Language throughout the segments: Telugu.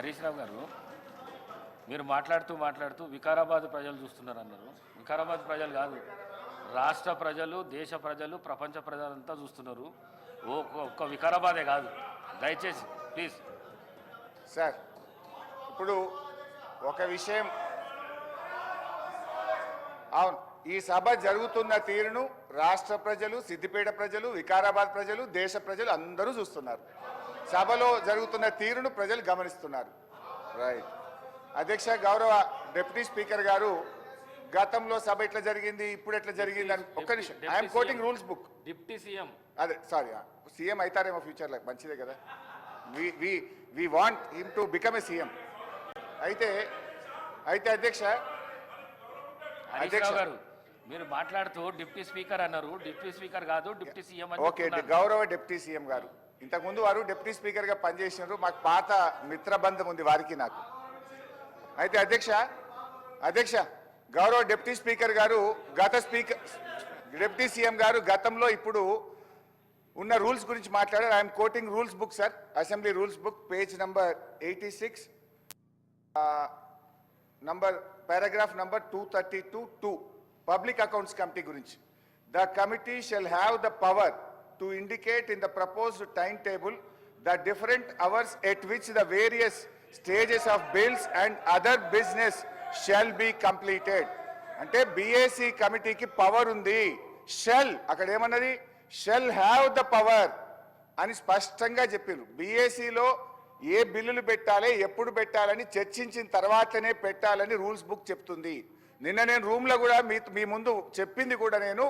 హరీష్ రావు గారు, మీరు మాట్లాడుతూ వికారాబాద్ ప్రజలు చూస్తున్నారు అన్నారు. వికారాబాద్ ప్రజలు కాదు, రాష్ట్ర ప్రజలు, దేశ ప్రజలు, ప్రపంచ ప్రజలంతా చూస్తున్నారు. ఒక్క వికారాబాదే కాదు. దయచేసి ప్లీజ్ సార్, ఇప్పుడు ఒక విషయం, అవును, ఈ సభ జరుగుతున్న తీరును రాష్ట్ర ప్రజలు, సిద్దిపేట ప్రజలు, వికారాబాద్ ప్రజలు, దేశ ప్రజలు అందరూ చూస్తున్నారు. సభలో జరుగుతున్న తీరును ప్రజలు గమనిస్తున్నారు. రైట్. అధ్యక్ష, గౌరవ డిప్యూటీ స్పీకర్ గారు, గతంలో సభ ఎట్లా జరిగింది, ఇప్పుడు ఎట్లా జరిగింది అని ఒక్క నిమిషం. I'm quoting rules book. Deputy CM, అదే సారీ, సీఎం అవుతారేమో ఫ్యూచర్లో, మంచిదే కదా. We want him to become a CM. అయితే అధ్యక్ష గారు, మీరు మాట్లాడుతూ డిప్యూటీ స్పీకర్ అన్నారు. డిప్యూటీ స్పీకర్ కాదు, డిప్యూటీ సీఎం అని. ఓకే, గౌరవ డిప్యూటీ సీఎం గారు, ఇంతకుముందు వారు డిప్యూటీ స్పీకర్ గా పనిచేసినారు. మాకు పాత మిత్రబంధం ఉంది వారికి నాకు. అయితే అధ్యక్ష గౌరవ డిప్యూటీ స్పీకర్ గారు, డిప్యూటీ సీఎం గారు గతంలో ఇప్పుడు ఉన్న రూల్స్ గురించి మాట్లాడారు. I'm quoting rules book sir, assembly rules book, page number 86, paragraph number 232(2), public accounts committee గురించి. The committee shall have the power to indicate in the proposed timetable the different hours at which the various stages of bills and other business shall be completed. అంటే BAC కమిటీకి పవర్ ఉంది. షెల్ అక్కడ ఏమన్నది, షెల్ హ్యావ్ ద పవర్ అని స్పష్టంగా చెప్పిండ్రు. BACలో ఏ బిల్లులు పెట్టాలి, ఎప్పుడు పెట్టాలని చర్చించిన తర్వాతనే పెట్టాలని రూల్స్ బుక్ చెప్తుంది. నిన్న నేను రూమ్లో కూడా మీ ముందు చెప్పింది కూడా నేను,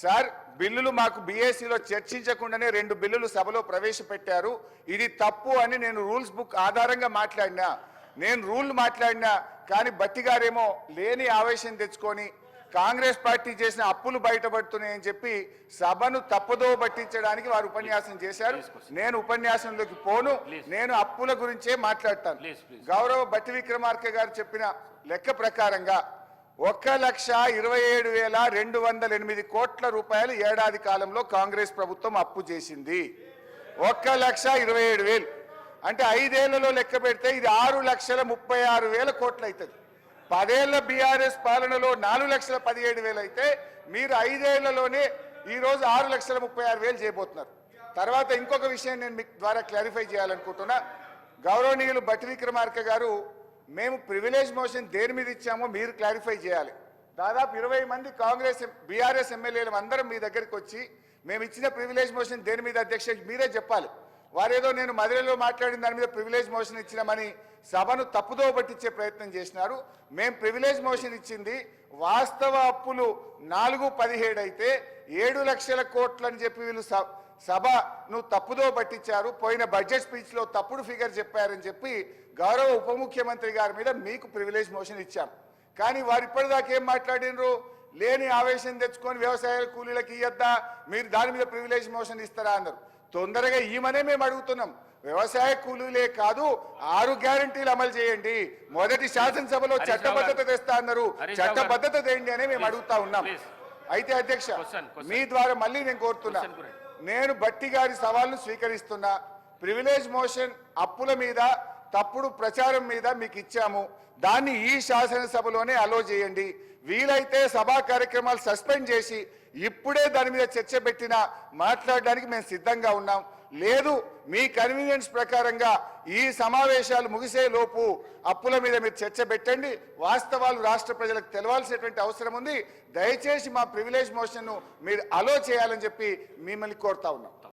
సార్ బిల్లులు మాకు BACలో చర్చించకుండానే 2 బిల్లులు సభలో ప్రవేశపెట్టారు, ఇది తప్పు అని నేను రూల్స్ బుక్ ఆధారంగా మాట్లాడినా. నేను రూల్ మాట్లాడినా కానీ బట్టి గారేమో లేని ఆవేశం తెచ్చుకొని కాంగ్రెస్ పార్టీ చేసిన అప్పులు బయటపడుతున్నాయని చెప్పి సభను తప్పుదో పట్టించడానికి వారు ఉపన్యాసం చేశారు. నేను ఉపన్యాసంలోకి పోను, నేను అప్పుల గురించే మాట్లాడతాను. గౌరవ బట్టి విక్రమార్క గారు చెప్పిన లెక్క ప్రకారంగా 1,27,208 కోట్ల రూపాయలు ఏడాది కాలంలో కాంగ్రెస్ ప్రభుత్వం అప్పు చేసింది. 1,27,000 అంటే 5 ఏళ్లలో లెక్క పెడితే ఇది 6,36,000 కోట్లు అవుతుంది. 10 ఏళ్ల బీఆర్ఎస్ పాలనలో 4,17,000 అయితే మీరు 5 ఏళ్లలోనే ఈరోజు 6,36,000 చేయబోతున్నారు. తర్వాత ఇంకొక విషయం నేను మీకు ద్వారా క్లారిఫై చేయాలనుకుంటున్నా. గౌరవనీయులు బట్టి విక్రమార్క గారు, మేము ప్రివిలేజ్ మోషన్ దేని మీద ఇచ్చామో మీరు క్లారిఫై చేయాలి. దాదాపు 20 మంది కాంగ్రెస్ బీఆర్ఎస్ ఎమ్మెల్యేలు అందరం మీ దగ్గరికి వచ్చి మేము ఇచ్చిన ప్రివిలేజ్ మోషన్ దేని మీద అధ్యక్ష మీరే చెప్పాలి. వారేదో నేను మధురలో మాట్లాడిన దాని మీద ప్రివిలేజ్ మోషన్ ఇచ్చినామని సభను తప్పుదో పట్టించే ప్రయత్నం చేసినారు. మేము ప్రివిలేజ్ మోషన్ ఇచ్చింది వాస్తవ అప్పులు 4,17 అయితే 7 లక్షల కోట్లు అని చెప్పి వీళ్ళు సభను తప్పుదో పట్టించారు. పోయిన బడ్జెట్ స్పీచ్లో తప్పుడు ఫిగర్ చెప్పారని చెప్పి గౌరవ ఉప ముఖ్యమంత్రి గారి మీద మీకు ప్రివిలేజ్ మోషన్ ఇచ్చాం. కానీ వారు ఇప్పటిదాకా ఏం మాట్లాడినరు, లేని ఆవేశం తెచ్చుకొని వ్యవసాయ కూలీలకు ఇయ్యద్దా, మీరు దాని మీద ప్రివిలేజ్ మోషన్ ఇస్తారా అన్నారు. తొందరగా ఈమనే మేము అడుగుతున్నాం, వ్యవసాయ కూలీలే కాదు 6 గ్యారంటీలు అమలు చేయండి. మొదటి శాసనసభలో చట్టబద్ధత తెస్తా అన్నారు, చట్టబద్ధత తేండి అనే మేము అడుగుతా ఉన్నాం. అయితే అధ్యక్ష మీ ద్వారా మళ్ళీ నేను కోరుతున్నా, నేను బట్టి గారి సవాల్ను స్వీకరిస్తున్నా. ప్రివిలేజ్ మోషన్ అప్పుల మీద తప్పుడు ప్రచారం మీద మీకు ఇచ్చాము, దాన్ని ఈ శాసనసభలోనే అలో చేయండి. వీలైతే సభా కార్యక్రమాలు సస్పెండ్ చేసి ఇప్పుడే దాని మీద చర్చ పెట్టినా మాట్లాడడానికి మేము సిద్ధంగా ఉన్నాం. లేదు మీ కన్వీనియన్స్ ప్రకారంగా ఈ సమావేశాలు ముగిసే లోపు అప్పుల మీద మీరు చర్చ పెట్టండి. వాస్తవాలు రాష్ట్ర ప్రజలకు తెలవాల్సినటువంటి అవసరం ఉంది. దయచేసి మా ప్రివిలేజ్ మోషన్ను మీరు అలో చేయాలని చెప్పి మిమ్మల్ని కోరుతా ఉన్నాం.